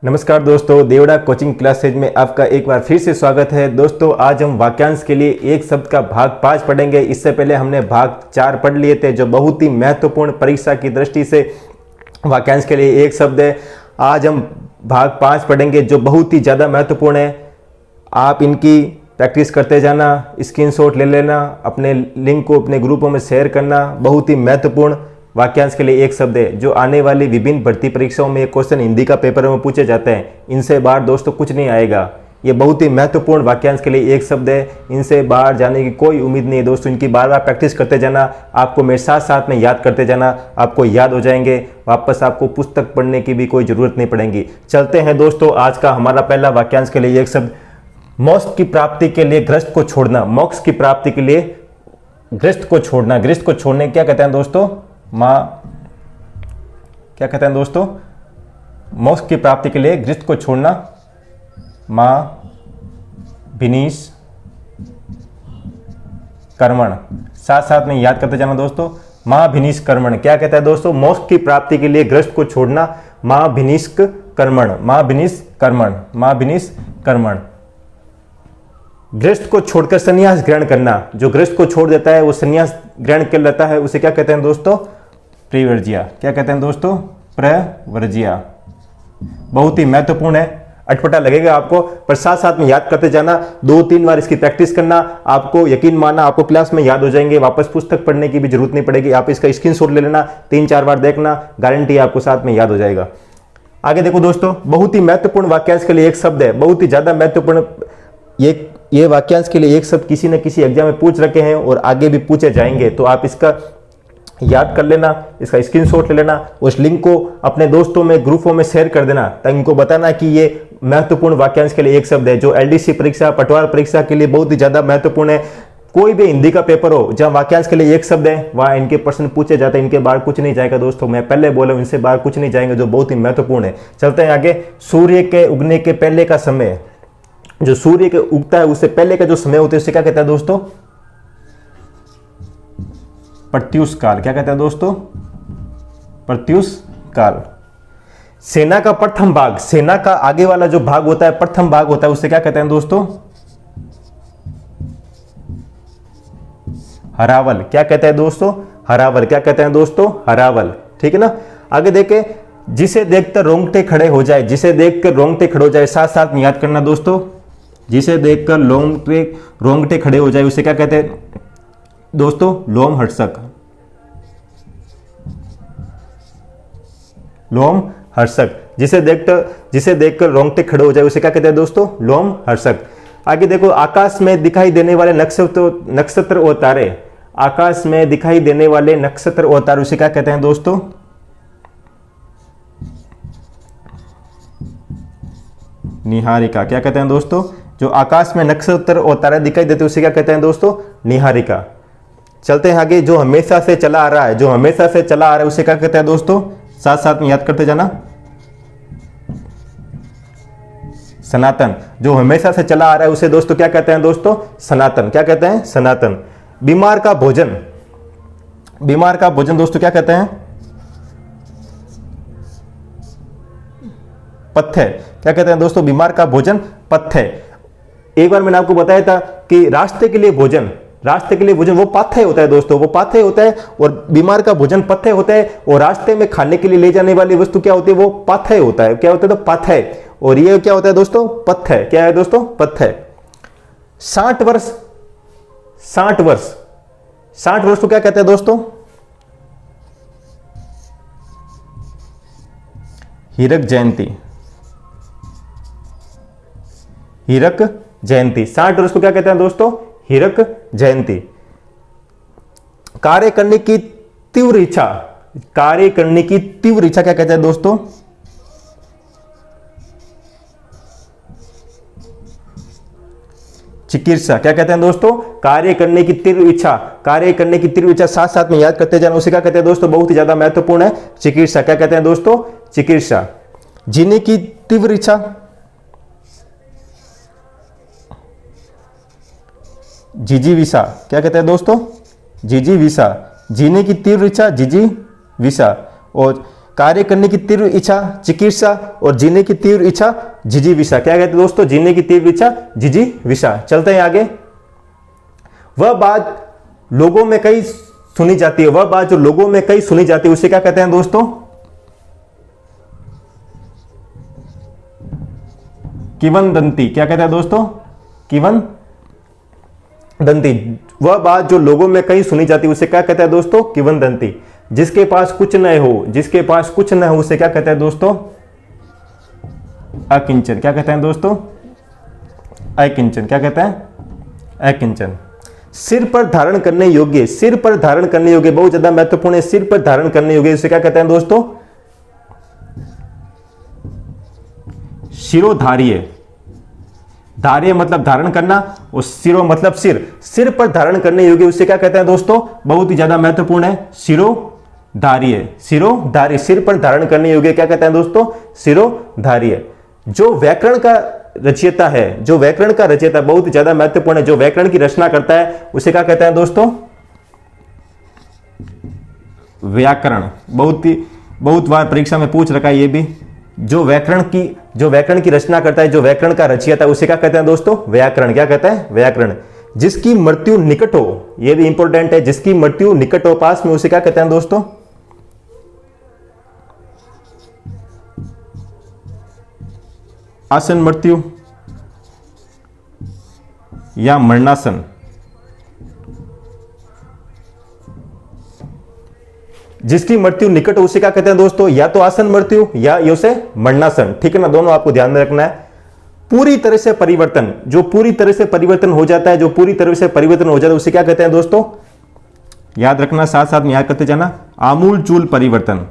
नमस्कार दोस्तों, Devda coaching classes में आपका एक बार फिर से स्वागत है। दोस्तों आज हम वाक्यांश के लिए एक शब्द का भाग 5 पढ़ेंगे। इससे पहले हमने भाग 4 पढ़ लिए थे, जो बहुत ही महत्वपूर्ण परीक्षा की दृष्टि से वाक्यांश के लिए एक शब्द है। आज हम भाग 5 पढ़ेंगे, जो बहुत ही ज़्यादा महत्वपूर्ण है। आप इनकी प्रैक्टिस करते जाना, स्क्रीनशॉट ले लेना, अपने लिंक को अपने ग्रुपों में शेयर करना। बहुत ही महत्वपूर्ण वाक्यांश के लिए एक शब्द है, जो आने वाली विभिन्न भर्ती परीक्षाओं में क्वेश्चन हिंदी का पेपर में पूछे जाते हैं। इनसे बाहर दोस्तों कुछ नहीं आएगा। ये बहुत ही महत्वपूर्ण वाक्यांश के लिए एक शब्द है। इनसे बाहर जाने की कोई उम्मीद नहीं है दोस्तों। इनकी बार बार प्रैक्टिस करते जाना, आपको मेरे साथ साथ में याद करते जाना, आपको याद हो जाएंगे। वापस आपको पुस्तक पढ़ने की भी कोई ज़रूरत नहीं पड़ेगी। चलते हैं दोस्तों, आज का हमारा पहला वाक्यांश के लिए एक शब्द, मोक्ष की प्राप्ति के लिए गृहस्थ को छोड़ना। मोक्ष की प्राप्ति के लिए गृहस्थ को छोड़ना। गृहस्थ को छोड़ने क्या कहते हैं दोस्तों? क्या कहते हैं दोस्तों? मोक्ष की प्राप्ति के लिए गृहस्थ को छोड़ना भिनीश कर्मण। साथ साथ में याद करते जाना दोस्तों, भिनीश कर्मण क्या कहता है दोस्तों? मोक्ष की प्राप्ति के लिए गृहस्थ को छोड़ना भिनीश कर्मण। भिनीश कर्मण। भिनीश कर्मण। गृहस्थ को छोड़कर संन्यास ग्रहण करना। जो गृहस्थ को छोड़ देता है वो संन्यास ग्रहण कर लेता है, उसे क्या कहते हैं दोस्तों? प्रवर्जिया। क्या कहते हैं दोस्तों? प्रवर्जिया। बहुत ही महत्वपूर्ण है, अटपटा लगेगा आपको, पर साथ साथ में याद करते जाना। 2-3 बार इसकी प्रैक्टिस करना। आपको यकीन माना, आपको क्लास में याद हो जाएंगे। वापस पुस्तक पढ़ने की भी जरूरत नहीं पड़ेगी। आप इसका स्क्रीनशॉट ले लेना, 3-4 बार देखना, गारंटी आपको साथ में याद हो जाएगा। आगे देखो दोस्तों, बहुत ही महत्वपूर्ण वाक्यांश के लिए एक शब्द है, बहुत ही ज्यादा महत्वपूर्ण। ये वाक्यांश के लिए एक शब्द किसी न किसी एग्जाम में पूछ रखे हैं और आगे भी पूछे जाएंगे, तो आप इसका याद कर लेना, इसका स्क्रीनशॉट ले लेना, उस लिंक को अपने दोस्तों में ग्रुपों में शेयर कर देना, ताकि उनको बताना कि ये महत्वपूर्ण वाक्यांश के लिए एक शब्द है, जो एलडीसी परीक्षा, पटवार परीक्षा के लिए बहुत ही ज्यादा महत्वपूर्ण है। कोई भी हिंदी का पेपर हो जहां वाक्यांश के लिए एक शब्द है, वहां इनके प्रश्न पूछे जाते हैं। इनके बाहर कुछ नहीं जाएगा दोस्तों, मैं पहले बोला हूं, इनसे बाहर कुछ नहीं जाएंगे, जो बहुत ही महत्वपूर्ण है। चलते हैं आगे। सूर्य के उगने के पहले का समय, जो सूर्य के उगता है उससे पहले का जो समय होता है उसे क्या कहता है दोस्तों? प्रत्यूष काल। क्या कहते हैं दोस्तों? प्रत्यूष काल। सेना का प्रथम भाग, सेना का आगे वाला जो भाग होता है, प्रथम भाग होता है, उसे क्या कहते हैं दोस्तों? हरावल। क्या कहते हैं दोस्तों? हरावल। क्या कहते हैं दोस्तों? हरावल। ठीक है ना। आगे देखें, जिसे देखकर रोंगटे खड़े हो जाए। जिसे देखकर रोंगटे खड़े हो जाए, साथ साथ में याद करना दोस्तों, जिसे देखकर रोंगटे खड़े हो जाए उसे क्या कहते हैं दोस्तों? लोमहर्षक। लोमहर्षक। जिसे देखकर रोंगटे खड़े हो जाए उसे क्या कहते हैं दोस्तों? लोमहर्षक। आगे देखो, आकाश में दिखाई देने वाले नक्षत्र और तारे। आकाश में दिखाई देने वाले नक्षत्र और तारे उसे क्या कहते हैं दोस्तों? निहारिका। क्या कहते हैं दोस्तों? जो आकाश में नक्षत्र और तारे दिखाई देते उसे क्या कहते हैं दोस्तों? निहारिका। चलते हैं आगे। जो हमेशा से चला आ रहा है, जो हमेशा से चला आ रहा है उसे क्या कहते हैं दोस्तों? साथ साथ में याद करते जाना, सनातन। जो हमेशा से चला आ रहा है उसे दोस्तों क्या कहते हैं दोस्तों? सनातन। क्या कहते हैं? सनातन। बीमार का भोजन। बीमार का भोजन दोस्तों क्या कहते हैं? पथ्य। क्या कहते हैं दोस्तों? बीमार का भोजन पथ्य। एक बार मैंने आपको बताया था कि रास्ते के लिए भोजन वो पाथ्य होता है दोस्तों, वो पाथ्य होता है, और बीमार का भोजन पथ्य होता है। और रास्ते में खाने के लिए ले जाने वाली वस्तु क्या होती है? वो पाथ्य होता है। क्या होता है? तो पाथ्य। और ये क्या होता है दोस्तों? पथ्य। क्या है दोस्तों? पथ्य। 60 वर्ष। 60 वर्ष। 60 वर्ष को क्या कहते हैं दोस्तों? हीरक जयंती। हीरक जयंती। 60 वर्ष को क्या कहते हैं दोस्तों? हीरक जयंती। कार्य करने की तीव्र इच्छा। कार्य करने की तीव्र इच्छा क्या कहते हैं दोस्तों? चिकित्सा। क्या कहते हैं दोस्तों? कार्य करने की तीव्र इच्छा। कार्य करने की तीव्र इच्छा, साथ साथ में याद करते जाना, उसे क्या कहते हैं दोस्तों? बहुत ही ज्यादा महत्वपूर्ण है, चिकित्सा। क्या कहते हैं दोस्तों? चिकित्सा। जीने की तीव्र इच्छा। जिजीविषा। क्या कहते हैं दोस्तों? जिजीविषा। जीने की तीव्र इच्छा, जिजीविषा। और कार्य करने की तीव्र इच्छा चिकित्सा और जीने की तीव्र इच्छा जिजीविषा। क्या कहते हैं दोस्तों? जीने की तीव्र इच्छा जिजीविषा। चलते हैं आगे। वह बात लोगों में कई सुनी जाती है, वह बात जो लोगों में कई सुनी जाती है उसे क्या कहते हैं दोस्तों? किंवदंती। क्या कहते हैं दोस्तों? किंवदंती। वह बात जो लोगों में कहीं सुनी जाती है उसे क्या कहते हैं दोस्तों? किंवदंती। जिसके पास कुछ न हो, जिसके पास कुछ न हो उसे क्या कहते हैं दोस्तों? अकिंचन। क्या कहते हैं दोस्तों? अकिंचन। क्या कहते हैं? अकिंचन। सिर पर धारण करने योग्य, सिर पर धारण करने योग्य बहुत ज्यादा महत्वपूर्ण है। सिर पर धारण करने योग्य उसे क्या कहते हैं दोस्तों? शिरोधार्य। धार्य मतलब धारण करना और सिरो मतलब सिर। सिर पर धारण करने योग्य उसे क्या कहते हैं दोस्तों? बहुत ही ज्यादा महत्वपूर्ण है, शिरोधार्य। शिरोधार्य, सिर पर धारण करने योग्य क्या कहते हैं दोस्तों? शिरोधार्य। जो व्याकरण का रचयिता है, जो व्याकरण का रचयिता बहुत ही ज्यादा महत्वपूर्ण है, जो व्याकरण की रचना करता है उसे क्या कहते हैं दोस्तों? व्याकरण। बहुत बार परीक्षा में पूछ रखा है ये भी। जो व्याकरण की रचना करता है, जो व्याकरण का रचयिता है उसे क्या कहते हैं दोस्तों? व्याकरण। क्या कहते हैं? व्याकरण। जिसकी मृत्यु निकट हो, यह भी इंपॉर्टेंट है, जिसकी मृत्यु निकट हो, पास में, उसे क्या कहते हैं दोस्तों? आसन मृत्यु या मरणासन। जिसकी मृत्यु निकट हो उसे क्या कहते हैं दोस्तों? या तो आसन मृत्यु या उसे मरणासन। ठीक है ना? दोनों आपको ध्यान में रखना है। पूरी तरह से परिवर्तन, जो पूरी तरह से परिवर्तन हो जाता है, जो पूरी तरह से परिवर्तन हो जाता है उसे क्या कहते हैं दोस्तों? याद रखना, साथ साथ में याद करते जाना। आमूल चूल परिवर्तन।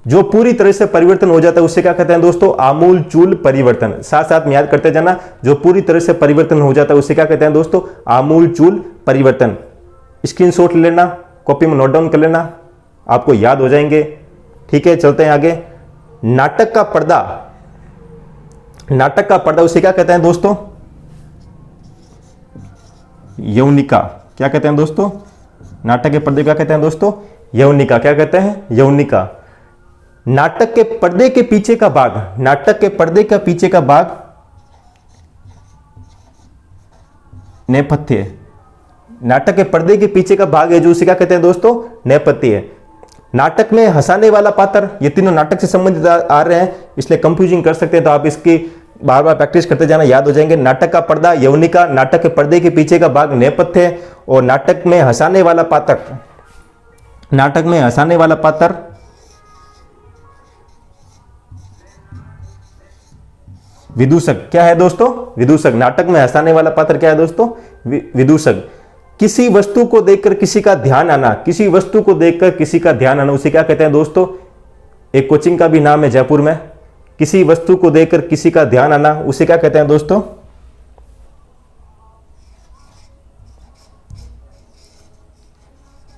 जो पूरी तरह से परिवर्तन हो जाता है उसे क्या कहते हैं दोस्तों? आमूल चूल परिवर्तन। साथ साथ में याद करते जाना। जो पूरी तरह से परिवर्तन हो जाता है उसे क्या कहते हैं दोस्तों? आमूल चूल परिवर्तन। स्क्रीनशॉट ले लेना, कॉपी में नोट डाउन कर लेना, आपको याद हो जाएंगे। ठीक है, चलते हैं आगे। नाटक का पर्दा, नाटक का पर्दा उसे क्या कहते हैं दोस्तों? यौनिका। क्या कहते हैं दोस्तों? नाटक के पर्दे क्या कहते हैं दोस्तों? यौनिका। क्या कहते हैं? यौनिका। नाटक के पर्दे के पीछे का भाग, नाटक के पर्दे का पीछे का भाग नेपथ्य। नाटक के पर्दे के पीछे का भाग है जो उसे क्या कहते हैं दोस्तों? नेपथ्य। नाटक में हंसाने वाला पात्र, ये तीनों नाटक से संबंधित आ रहे हैं, इसलिए कंफ्यूजिंग कर सकते हैं, तो आप इसकी बार बार प्रैक्टिस करते जाना, याद हो जाएंगे। नाटक का पर्दा यौनिका, नाटक के पर्दे के पीछे का भाग नेपथ्य और नाटक में हंसाने वाला पात्र, नाटक में हंसाने वाला पात्र विदूषक। क्या है दोस्तों? विदूषक। नाटक में हंसाने वाला पात्र क्या है दोस्तों? विदूषक। किसी वस्तु को देखकर किसी का ध्यान आना, किसी वस्तु को देखकर किसी का ध्यान आना उसे क्या कहते हैं दोस्तों? एक कोचिंग का भी नाम है जयपुर में। किसी वस्तु को देखकर किसी का ध्यान आना उसे क्या कहते हैं दोस्तों?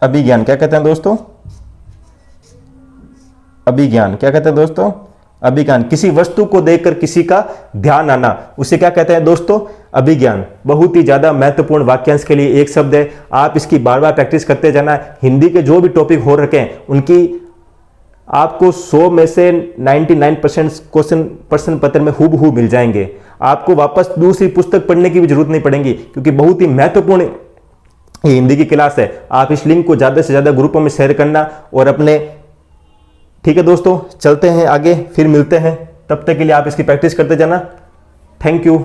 अभिज्ञान। क्या कहते हैं दोस्तों? अभिज्ञान। क्या कहते हैं दोस्तों? अभिज्ञान। किसी वस्तु को देखकर किसी का ध्यान आना उसे क्या कहते हैं दोस्तों? अभिज्ञान। बहुत ही ज्यादा महत्वपूर्ण वाक्यांश के लिए एक शब्द है, आप इसकी बार बार प्रैक्टिस करते जाना। हिंदी के जो भी टॉपिक हो रखे हैं उनकी आपको 100 में से 99% क्वेश्चन प्रश्न पत्र में हूबहू मिल जाएंगे। आपको वापस दूसरी पुस्तक पढ़ने की भी जरूरत नहीं पड़ेगी, क्योंकि बहुत ही महत्वपूर्ण ये हिंदी की क्लास है। आप इस लिंक को ज्यादा से ज्यादा ग्रुपों में शेयर करना और अपने, ठीक है दोस्तों, चलते हैं आगे, फिर मिलते हैं। तब तक के लिए आप इसकी प्रैक्टिस करते जाना। Thank you.